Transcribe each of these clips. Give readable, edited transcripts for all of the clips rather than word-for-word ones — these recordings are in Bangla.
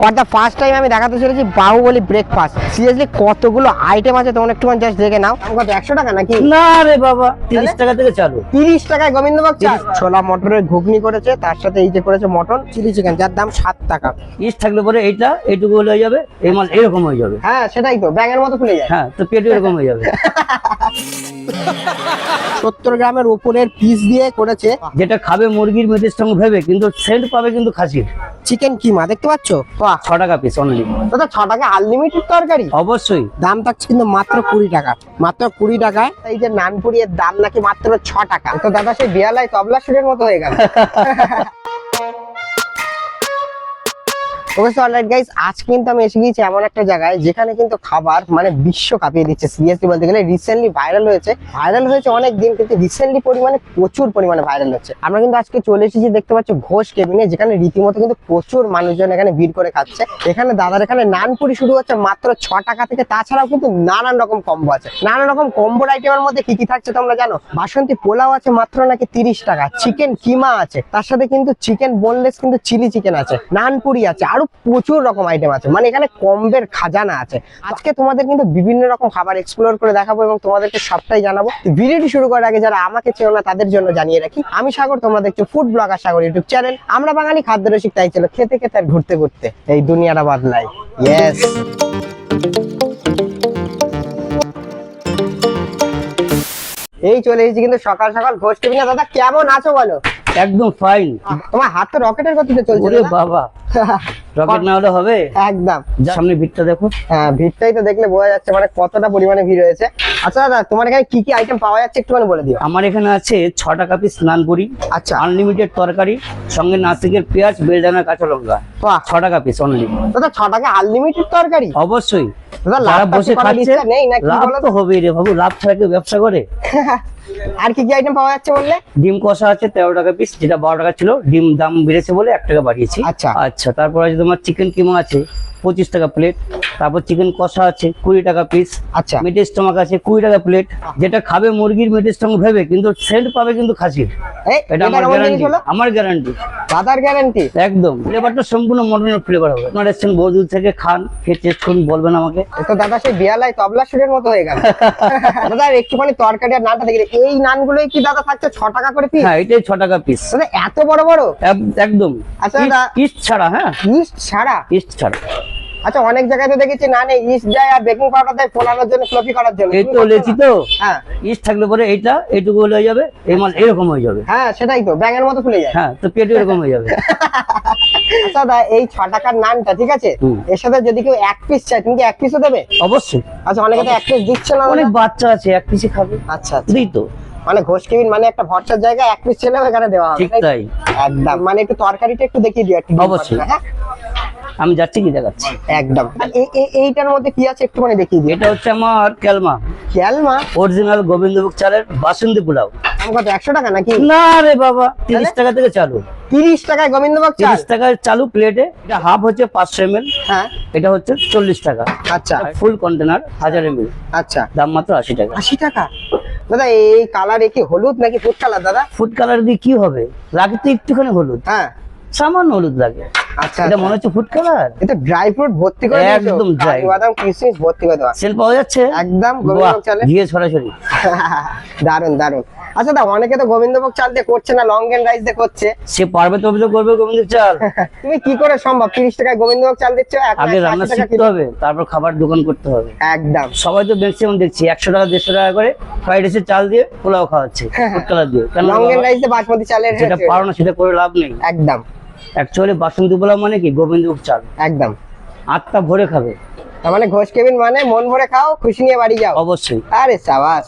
ফর দ্য ফার্স্ট টাইম আমি দেখাতে চলেছি বাহুবলী ব্রেকফাস্ট। সিরিয়াসলি কতগুলো আইটেম আছে তোমরা একটু জাস্ট দেখে নাও। কত 100 টাকা নাকি? না রে বাবা, 30 টাকা থেকে চালু। 30 টাকায় গোবিন্দভোগ চাল। ছোলা মটরের ঘুগনি করেছে, তার সাথে এই যে করেছে মটন চিলি চিকেন, যার দাম 7 টাকা। ইস থাকলে পরে এইটুকু হয়ে যাবে, এই মাল এরকম হয়ে যাবে। হ্যাঁ সেটাই তো, ব্যাঙের মতো ফুলে যায়। হ্যাঁ, তো পেট এরকম হয়ে যাবে। 70 গ্রামের উপরের পিস দিয়ে করেছে, যেটা খাবে মুরগির মেটের সঙ্গে ভেবে, কিন্তু সেন্ট পাবে কিন্তু খাসির। চিকেন কিমা দেখতে পাচ্ছ? বাহ, 6 টাকা পিস অনলি। দাদা 6 টাকা আনলিমিটেড তরকারি? অবশ্যই। দাম থাকছে কিন্তু মাত্র 20 টাকা, মাত্র 20 টাকায়। এই যে নানপুরি এর দাম নাকি মাত্র 6 টাকা। তো দাদা সেই বিয়ালাই তবলা সুরের মতো হয়ে গেল। ওকে অলরাইট গাইস, আজ কিন্তু আমি এসে গিয়েছি এমন একটা জায়গায় যেখানে কিন্তু খাবার মানে বিশ্ব কাঁপিয়ে দিচ্ছে। সিরিয়াসলি বলতে গেলে রিসেন্টলি ভাইরাল হয়েছে অনেক দিন, কিন্তু রিসেন্টলি প্রচুর পরিমাণে ভাইরাল হচ্ছে। আমরা কিন্তু আজকে চলে এসেছি, দেখতে পাচ্ছ ঘোষ কেবিনে, যেখানে রীতিমতো কিন্তু প্রচুর মানুষজন এখানে ভিড় করে খাচ্ছে। এখানে দাদার এখানে নানপুরি শুরু হচ্ছে মাত্র 6 টাকা থেকে। তাছাড়াও কিন্তু নানান রকম কম্বো আছে। নানান রকম কম্বোর আইটেমের মধ্যে কি কি থাকছে তোমরা জানো? বাসন্তী পোলাও আছে মাত্র নাকি 30 টাকা, চিকেন কিমা আছে, তার সাথে কিন্তু চিকেন বোনলেস কিন্তু চিলি চিকেন আছে, নানপুরি আছে, আরো প্রচুর রকম আইটেম আছে। মানে এখানে কম্বের খাজানা আছে। আজকে তোমাদের কিন্তু বিভিন্ন রকম খাবার এক্সপ্লোর করে দেখাবো এবং তোমাদেরকে সবটাই জানাবো। ভিডিওটি শুরু করার আগে যারা আমাকে চেনো না তাদের জন্য জানিয়ে রাখি, আমি সাগর, তোমরা দেখছো ফুড ব্লগার সাগর ইউটিউব চ্যানেল। আমরা বাঙালি খাদ্য রসিক, তাই ছিল খেতে খেতে আর ঘুরতে ঘুরতে এই দুনিয়াটা বদলাই। ইয়েস, এই চলে এসেছি কিন্তু সকাল সকাল ঘোষ কেবিনে। দাদা কেমন আছো বলো? একদম ফাইন। তোমার হাত তো রকেটের গতিতে চলছে। ওরে বাবা, রকেট না হলে হবে? একদম। সামনে ভিড়টা দেখো। হ্যাঁ, ভিড়টাই তো দেখলে বোঝা যাচ্ছে মানে কতটা পরিমাণে ভিড় হয়েছে। আচ্ছা দাদা, তোমার এখানে কি কি আইটেম পাওয়া যাচ্ছে একটু বলে দিও। আমার এখানে আছে 6 টাকা পিস নানপুরি, আচ্ছা, আনলিমিটেড তরকারি, সঙ্গে নাসিকের পেঁয়াজ, বেলডানা, কাঁচা লঙ্কা। বাহ, 6 টাকা পিস অনলি। দাদা 6 টাকা আনলিমিটেড তরকারি? অবশ্যই। দাদা যারা লাভ বসে খাচ্ছে নেই নাকি? লাভ তো হবেই রে বাবু, লাভ ছাড়া কেউ ব্যবসা করে? আর কি কি আইটেম পাওয়া যাচ্ছে বললে? ডিম কষা আছে 13 টাকা পিস, যেটা 12 টাকা ছিল, ডিম দাম বেড়েছে বলে 1 টাকা বাড়িয়েছি। আচ্ছা আচ্ছা, তারপর আছে তোমার চিকেন কিমা আছে 25 টাকা প্লেট, তারপর চিকেন কষা আছে 20 টাকা পিস, আচ্ছা, মিটের স্টমাক আছে 20 টাকা প্লেট। যেটা খাবে মুরগির মেটের স্টমাক ভেবে, কিন্তু সেন্ট পাবে কিন্তু খাসির। এটা আমার গ্যারান্টি, আমার গ্যারান্টি, দাদার গ্যারান্টি। একদম। ফ্লেভারটা সম্পূর্ণ মটনের ফ্লেভার হবে। আপনারা এসেছেন বহুদূর থেকে, খান, খেয়ে টেস্ট করুন, বলবেন আমাকে। তো দাদা সেই বিয়ালাই তবলা সুরের মতো হয়ে গেল। দাদা একটুখানি তরকারি আর নানটা দেখি, এই নানগুলোই কি দাদা থাকছে 6 টাকা করে পিস? হ্যাঁ, এটাই 6 টাকা পিস। দাদা এত বড় বড়? একদম। আচ্ছা দাদা, ইস্ট ছাড়া। হ্যাঁ, ইস্ট ছাড়া? ইস্ট ছাড়া। আচ্ছা, অনেক জায়গায় তো দেখেছি নানে ইস্ট দেয় আর বেকিং পাউডার দেয় ফোলানোর জন্য, ফ্লফি করার জন্য। এই তো লেছি তো। হ্যাঁ, ইস্ট থাকলে পরে এইটুকু হয়ে যাবে, এই মাল এরকম হয়ে যাবে। হ্যাঁ সেটাই তো, ব্যাঙের মতো ফুলে যায়। হ্যাঁ, তো পেট এরকম হয়ে যাবে। আচ্ছা দাদা, এই 6 টাকার নানটা ঠিক আছে, এর সাথে যদি কেউ 1 পিস চায় তুমি কি 1 পিসও দেবে? অবশ্যই। আচ্ছা, অনেকে তো 1 পিস দিচ্ছে না। অনেক বাচ্চা আছে 1 পিসই খাবে। আচ্ছা দিই তো। মানে ঘোষ কেবিন মানে একটা ভরসার জায়গা, 1 পিস ছেলেও এখানে দেওয়া হবে। ঠিক তাই। একদম। মানে একটু তরকারিটা একটু দেখিয়ে দিও একটু। অবশ্যই। হ্যাঁ আমি যাচ্ছি, কি দেখাচ্ছি। একদম। এইটার মধ্যে কি আছে একটু মানে দেখিয়ে দিও। এটা হচ্ছে আমার ক্যালমা, ক্যালমা অরিজিনাল গোবিন্দভোগ চালের বাসন্তী পোলাও। দাম কত? 100 টাকা নাকি? না রে বাবা, 30 টাকা থেকে চালু। 30 টাকায় গোবিন্দভোগ চাল? 30 টাকায় চালু প্লেটে। এটা হাফ হচ্ছে 500 ml, হ্যাঁ, এটা হচ্ছে 40 টাকা। আচ্ছা, ফুল কন্টেনার 1000 ml, আচ্ছা, দাম মাত্র 80 টাকা। 80 টাকা। দাদা এই কালার কি হলুদ নাকি ফুড কালার দাদা? ফুড কালার দিয়ে কি হবে, লাগে তো একটুখানি হলুদ, হ্যাঁ, সামান্য হলুদ লাগে। আচ্ছা, এটা মনে হচ্ছে ফুড কালার। এটা ড্রাই ফ্রুট ভর্তি করে দিয়েছো? একদম dry। কাজু বাদাম কিশমিশ ভর্তি করে দেওয়া। সেল পাওয়া যাচ্ছে একদম বাহ, গোবিন্দভোগ চালে। দিয়ে সরাসরি। দারুন দারুন। আচ্ছা দা, অনেকে তো গোবিন্দভোগ চাল দিয়ে করছে না, লং এন্ড রাইস দিয়ে করছে। সে পারবে তবে তো করবে গোবিন্দভোগ চাল। তুমি কি করে সম্ভব 30 টাকায় গোবিন্দভোগ চাল দিচ্ছ? আগে রান্না শিখতে হবে, তারপর খাবার দোকান করতে হবে। একদম। সবাই তো ম্যাক্সিমাম দেখছি 100 টাকা 150 টাকা করে ফ্রাইড রাইসের চাল দিয়ে পোলাও খাওয়াচ্ছে ফুড কালার দিয়ে। কেন লং এন্ড রাইস দিয়ে বাসমতি চালের যেটা পারো না সেটা করে লাভ নেই। একদম। অ্যাকচুয়ালি বাসন্তী পোলাও মানে কি গোবিন্দভোগ চাল, একদম। আত্মা ভরে খাবে। তার মানে ঘোষ কেবিন মানে মন ভরে খাও, খুশি নিয়ে বাড়ি যাও। অবশ্যই। আরে সাবাস।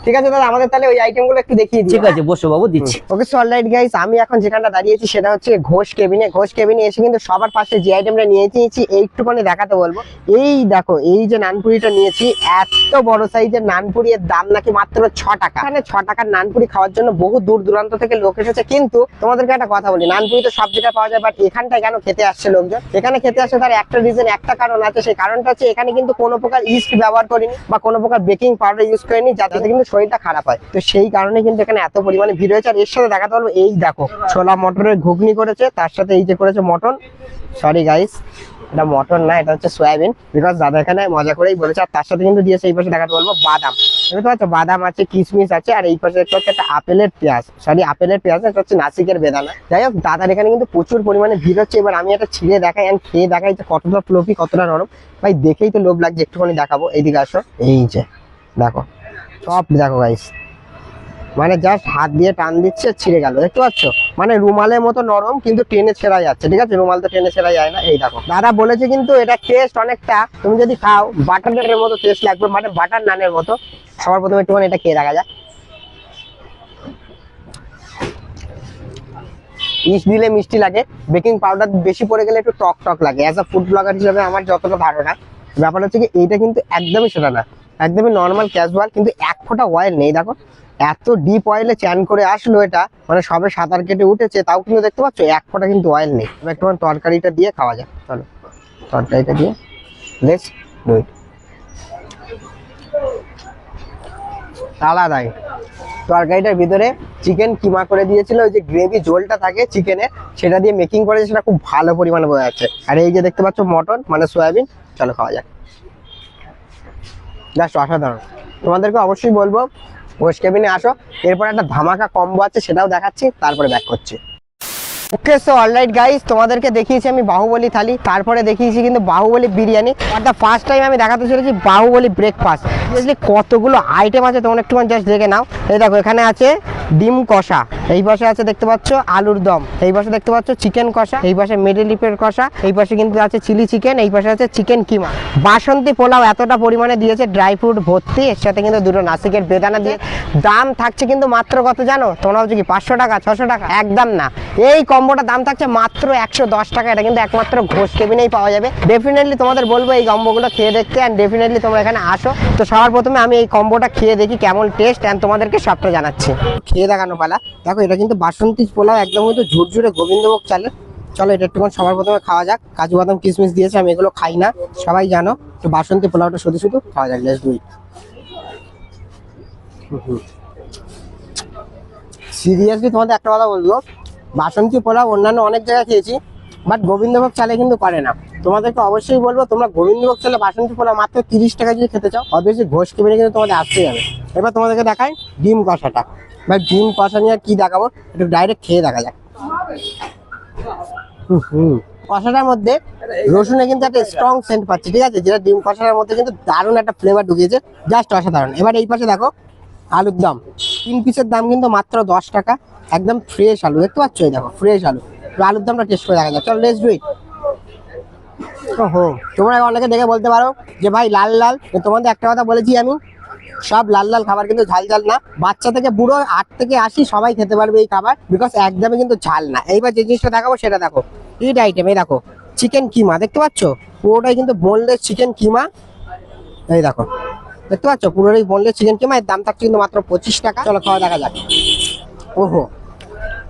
ঠিক আছে দাদা, আমাদের তাহলে ওই আইটেমগুলো একটু দেখিয়ে দিও। ঠিক আছে, বসো বাবু, দিচ্ছি। ওকে সো অলরাইট গাইস, আমি এখন যেখানটা দাঁড়িয়েছি সেটা হচ্ছে ঘোষ কেবিনে। ঘোষ কেবিনে এসে কিন্তু সবার পাশে যে আইটেমটা নিয়েছি এইটুকুনি দেখাতে বলবো। এই দেখো, এই যে নানপুরিটা নিয়েছি, এত বড় সাইজের নানপুরি, এর দাম নাকি মাত্র 6 টাকা। এখানে 6 টাকার নানপুরি খাওয়ার জন্য বহু দূর দূরান্ত থেকে লোক এসেছে। কিন্তু তোমাদেরকে একটা কথা বলি, নানপুরি তো সব জায়গায় পাওয়া যায়, বাট এখানটায় কেন খেতে আসছে লোকজন? এখানে খেতে আসছে তার একটা রিজন, একটা কারণ আছে। সেই কারণটা হচ্ছে এখানে কিন্তু কোনো প্রকার ইস্ট ব্যবহার করিনি বা কোনো প্রকার বেকিং পাউডার ইউজ করিনি, যাতে কিন্তু শরীরটা খারাপ হয়। তো সেই কারণে কিন্তু এখানে এত পরিমাণে ভিড় হয়েছে। আর এর সাথে দেখাতে পারবো, এই দেখো ছোলা মটরের ঘুগনি করেছে, তার সাথে এই যে করেছে মটন, সরি গাইস, এটা মটর না, এটা হচ্ছে সয়াবিন, বিকজ দাদা এখানে মজা করেই বলেছে। আর তার সাথে কিন্তু দিয়েছে এই পাশে দেখাতে বলবো বাদাম, বুঝতে পারছো, বাদাম আছে, কিশমিশ আছে, আর এই পাশে হচ্ছে একটা আপেলের পেঁয়াজ, সরি আপেলের পেঁয়াজ, এটা হচ্ছে নাসিকের বেদানা। যাই হোক, দাদার এখানে কিন্তু প্রচুর পরিমাণে ভিড় হচ্ছে। এবার আমি এটা ছিঁড়ে দেখাই এন্ড খেয়ে দেখাই যে কতটা ফ্লফি, কতটা নরম। ভাই দেখেই তো লোভ লাগছে, একটুখানি দেখাবো, এইদিকে আসো। এই যে দেখো, সব দেখো গাইস, মানে জাস্ট হাত দিয়ে টান দিচ্ছে, ছিঁড়ে গেল, দেখতে পাচ্ছ, মানে রুমালের মতো নরম, কিন্তু টেনে ছেঁড়া যাচ্ছে, ঠিক আছে, রুমাল তো টেনে ছেঁড়া যায় না। এই দেখো, দাদা বলেছে কিন্তু এটা টেস্ট অনেকটা, তুমি যদি খাও বাটার নানের মতো টেস্ট লাগবে, মানে বাটার নানের মতো। সবার প্রথমে একটুখানি এটা খেয়ে দেখা যাক। ইস্ট দিলে মিষ্টি লাগে, বেকিং পাউডার বেশি পড়ে গেলে একটু টক টক লাগে। অ্যাজ আ ফুড ব্লগার হিসেবে আমার যতটা ধারণা, ব্যাপার হচ্ছে কি এইটা কিন্তু একদমই সেটা না, একদমই নর্মাল ক্যাজুয়াল, কিন্তু এক ফোঁটা অয়েল নেই। দেখো এত ডিপ অয়েলে চ্যান করে আসলো এটা, মানে সবে সাঁতার কেটে উঠেছে, তাও কিন্তু দেখতে পাচ্ছ এক ফোঁটা কিন্তু অয়েল নেই। একটু তরকারিটা দিয়ে খাওয়া যায়, চলো তরকারিটা দিয়ে লেটস ডু ইট। আলাদাই তরকারিটার ভিতরে চিকেন কিমা করে দিয়েছিল, ওই যে গ্রেভি ঝোলটা থাকে চিকেনের, সেটা দিয়ে মেকিং করেছে, সেটা খুব ভালো পরিমাণে বোঝা যাচ্ছে। আর এই যে দেখতে পাচ্ছ মটন মানে সয়াবিন, চলো খাওয়া যাক। জাস্ট অসাধারণ। তোমাদেরকে অবশ্যই বলবো ঘোষ কেবিনে আসো, এরপর একটা ধামাকা কম্বো আছে, সেটাও দেখাচ্ছি, তারপরে ব্যাক করছি। ওকে, সো অলরাইট গাইস, তোমাদেরকে দেখিয়েছি আমি বাহুবলী থালি, তারপরে দেখিয়েছি কিন্তু Baahubali biryani, are the first time আমি দেখাতে চলেছি বাহুবলী ব্রেকফাস্ট। কতগুলো আইটেম আছে তোমরা একটুখানি জাস্ট দেখে নাও। এই দেখো, এখানে আছে ডিম কষা, এই পাশে আছে দেখতে পাচ্ছ আলুর দম, এই পাশে দেখতে পাচ্ছ চিকেন কষা, এই পাশে মিডল লিপের কষা, এই পাশে কিন্তু আছে চিলি চিকেন, এই পাশে আছে চিকেন কিমা, বাসন্তী পোলাও এতটা পরিমাণে দিয়েছে, ড্রাই ফ্রুট ভর্তি, এর সাথে কিন্তু দুটো নাসিকের বেদানা দিয়ে। দাম থাকছে কিন্তু মাত্র কত জানো তোমরা, হচ্ছে কি 500 টাকা 600 টাকা, একদম না। এই কম্বোটার দাম থাকছে মাত্র 110 টাকা। এটা কিন্তু একমাত্র ঘোষ কেবিনেই পাওয়া যাবে। ডেফিনেটলি তোমাদের বলবো এই কম্বোগুলো খেয়ে দেখতে, অ্যান্ড ডেফিনেটলি তোমরা এখানে আসো। তো সবার প্রথমে আমি এই কম্বোটা খেয়ে দেখি কেমন টেস্ট, অ্যান্ড তোমাদেরকে সবটা জানাচ্ছি। খেয়ে দেখানো পালা। দেখো এটা কিন্তু বাসন্তী পোলাও, একদম কিন্তু ঝুরঝুরে গোবিন্দভোগ চালের। চলো এটা একটু সবার প্রথমে খাওয়া যাক। কাজু বাদাম কিশমিশ দিয়েছে, আমি এগুলো খাই না, সবাই জানো। তো বাসন্তী পোলাওটা শুধু শুধু খাওয়া যাক, লেটস ডু ইট। সিরিয়াসলি তোমাদের একটা কথা বলবো, বাসন্তী পোলাও অন্যান্য অনেক জায়গায় খেয়েছি, বাট গোবিন্দভোগ চালে কিন্তু করে না। তোমাদেরকে অবশ্যই বলবো, তোমরা গোবিন্দভোগ চালে বাসন্তী পোলাও মাত্র 30 টাকা যদি খেতে চাও, অবশ্যই ঘোষ কেবিনে কিন্তু তোমাদের আসতে যাবে। এবার তোমাদেরকে দেখাই ডিম কষাটা, বা ডিম কষা নিয়ে আর কি দেখাবো, একটু ডাইরেক্ট খেয়ে দেখা যাক। কষাটার মধ্যে রসুনে কিন্তু একটা স্ট্রং সেন্ট পাচ্ছি, ঠিক আছে, যেটা ডিম কষাটার মধ্যে কিন্তু দারুণ একটা ফ্লেভার ঢুকিয়েছে, জাস্ট অসাধারণ। এবার এই পাশে দেখো আলুর দম, 3 পিসের দাম কিন্তু মাত্র 10 টাকা, একদম ফ্রেশ আলু, দেখতে পাচ্ছ, এই দেখো ফ্রেশ আলু। তো আলুর দামটা টেস্ট করে দেখা যায়, চলো লেটস ডু ইট। ওহো, তোমরা অনেকে দেখে বলতে পারো যে ভাই লাল লাল, তোমাদের একটা কথা বলেছি আমি, সব লাল লাল খাবার কিন্তু ঝাল ঝাল না। বাচ্চা থেকে বুড়ো 8 থেকে 80 সবাই খেতে পারবে এই খাবার, বিকজ একদমই কিন্তু ঝাল না। এইবার যে জিনিসটা দেখাবো সেটা দেখো, ইট আইটেম। এই দেখো চিকেন কিমা, দেখতে পাচ্ছ, পুরোটাই কিন্তু বোনলেস চিকেন কিমা। এই দেখো, দেখতে পাচ্ছ, পুরোটাই বোনলেস চিকেন কিমা। এর দাম থাকছে কিন্তু মাত্র 25 টাকা। চলো খাওয়া দেখা যাক। ওহো,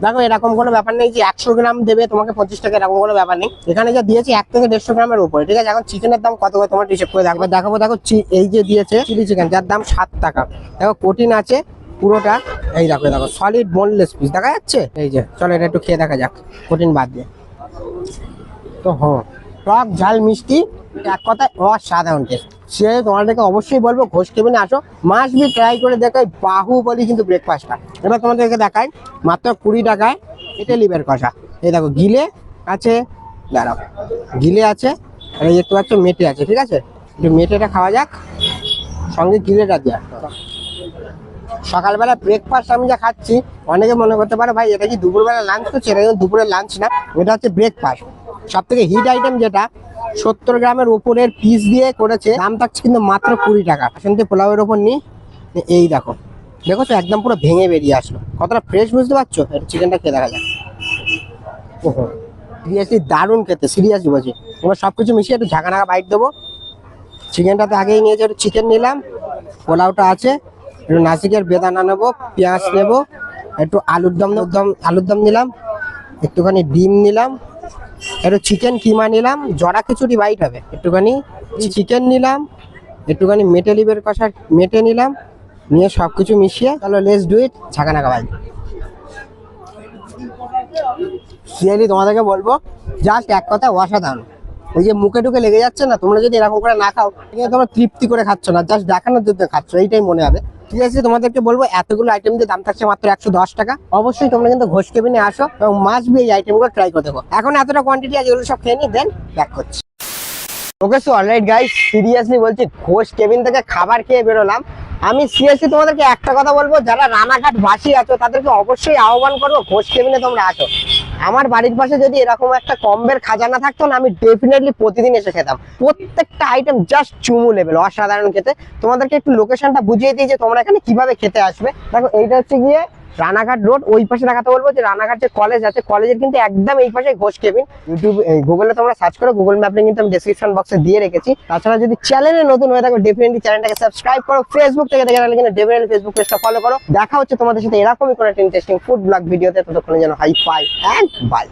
দেখো এরকম কোনো ব্যাপার নেই যে 100 গ্রাম দেবে তোমাকে 25 টাকা, এরকম কোনো ব্যাপার নেই। এখানে যা দিয়েছে 1 থেকে 150 গ্রামের উপরে, ঠিক আছে। এখন চিকেনের দাম কত করে তোমার হিসেব করে দেখবে, দেখাবো। দেখো এই যে দিয়েছে চিলি চিকেন, যার দাম 7 টাকা। দেখো প্রোটিন আছে পুরোটা, এই দেখো দেখো সলিড বোনলেস পিস দেখা যাচ্ছে। এই যে চলো এটা একটু খেয়ে দেখা যাক প্রোটিন বাদ দিয়ে। তো টক ঝাল মিষ্টি, এক কথায় অসাধারণ টেস্ট। সে তোমাদেরকে অবশ্যই বলবো ঘোষ কেবিনে আসো, মাস্ট বি ট্রাই করে দেখো বাহুবলী কিন্তু ব্রেকফাস্টটা। এবার তোমাদেরকে দেখাই মাত্র 20 টাকায় এটা লিভার কষা। এই দেখো গিলে আছে, দাঁড়াও, গিলে আছে, আর এই দেখতে পাচ্ছ মেটে আছে, ঠিক আছে। একটু মেটেটা খাওয়া যাক, সঙ্গে গিলেটা দেওয়া। সকালবেলা ব্রেকফাস্ট আমি যা খাচ্ছি, অনেকে মনে করতে পারে ভাই এটা কি দুপুরবেলা লাঞ্চ করছে, এটা কিন্তু দুপুরের লাঞ্চ না, এটা হচ্ছে ব্রেকফাস্ট। সব থেকে হিট আইটেম যেটা 70 গ্রামের উপরের পিস দিয়ে করেছে, দাম থাকছে কিন্তু মাত্র 20 টাকা। আসলে পোলাওয়ের ওপর নি, এই দেখো, দেখো তো একদম পুরো ভেঙে বেরিয়ে আসলো, কতটা ফ্রেশ বুঝতে পারছো। এটা চিকেনটা খেয়ে দেখা যায়। ওহো, সিরিয়াসলি দারুণ খেতে, সিরিয়াসলি বলছি। এবার সবকিছু মিশিয়ে একটু ঝাঁকা নাকা বাইট দেবো। চিকেনটা তো আগেই নিয়েছে, একটু চিকেন নিলাম, পোলাওটা আছে, একটু নাসিকের বেদানা নেবো, পেঁয়াজ নেবো, একটু আলুর দম নিলাম, একটুখানি ডিম নিলাম, একটু চিকেন কিমা নিলাম, জড়া খিচুড়ি বাইট হবে, একটুখানি চিকেন নিলাম, একটুখানি মেটে লিভের কষা মেটে নিলাম, নিয়ে সবকিছু মিশিয়ে চলো লেটস ডু ইট, ঝাঁকা নাকা বাইট। সিরিয়াসলি তোমাদেরকে বলবো জাস্ট এক কথা অসাধারণ। ওই যে মুখে টুকে লেগে যাচ্ছে না, তোমরা যদি এরকম করে না খাও এখানে তোমরা তৃপ্তি করে খাচ্ছ না, জাস্ট দেখানোর জন্য খাচ্ছ, এইটাই মনে হবে। ঠিক আছে, তোমাদেরকে বলবো এতগুলো আইটেম দিয়ে দাম থাকছে মাত্র 110 টাকা। অবশ্যই তোমরা কিন্তু ঘোষ কেবিনে আসো এবং মাস্ট বি এই আইটেমগুলো ট্রাই করে দেখো। এখন এতটা কোয়ান্টিটি আছে, এগুলো সব খেয়ে নি দেন ব্যাক করছি। Okay so alright guys, seriously বলছি ঘোষ কেবিন থেকে খাবার খেয়ে বেরোলাম। আমি সিরিয়াসলি তোমাদেরকে একটা কথা বলবো, যারা রানাঘাট বাসী আছো তাদেরকে অবশ্যই আহ্বান করবো ঘোষ কেবিনে তোমরা আসো। আমার বাড়ির পাশে যদি এরকম একটা কম্বের খাজানা থাকতো না, আমি ডেফিনেটলি প্রতিদিন এসে খেতাম। প্রত্যেকটা আইটেম জাস্ট চুমু লেভেল, অসাধারণ খেতে। তোমাদেরকে একটু লোকেশনটা বুঝিয়ে দিই যে তোমরা এখানে কিভাবে খেতে আসবে। দেখো এইটা হচ্ছে গিয়ে রানাঘাট রোড, ওই পাশে দেখাতে বলবো যে রানাঘাট যে কলেজ আছে, কলেজের কিন্তু একদম এই পাশে ঘোষ কেবিন। ইউটিউব গুগলে তোমরা সার্চ করো, গুগল ম্যাপে কিন্তু আমি ডেসক্রিপশন বক্সে দিয়ে রেখেছি। তাছাড়া যদি চ্যানেলে নতুন হয়ে থাকো ডেফিনেটলি চ্যানেলটাকে সাবস্ক্রাইব করো, ফেসবুক থেকে দেখে রাখলে কিন্তু ডেফিনেটলি ফেসবুক পেজটা ফলো করো। দেখা হচ্ছে তোমাদের সাথে এরকমই কোনো একটা ইন্টারেস্টিং ফুড ব্লগ ভিডিওতে, ততক্ষণে যেন হাই ফাই এন্ড বাই।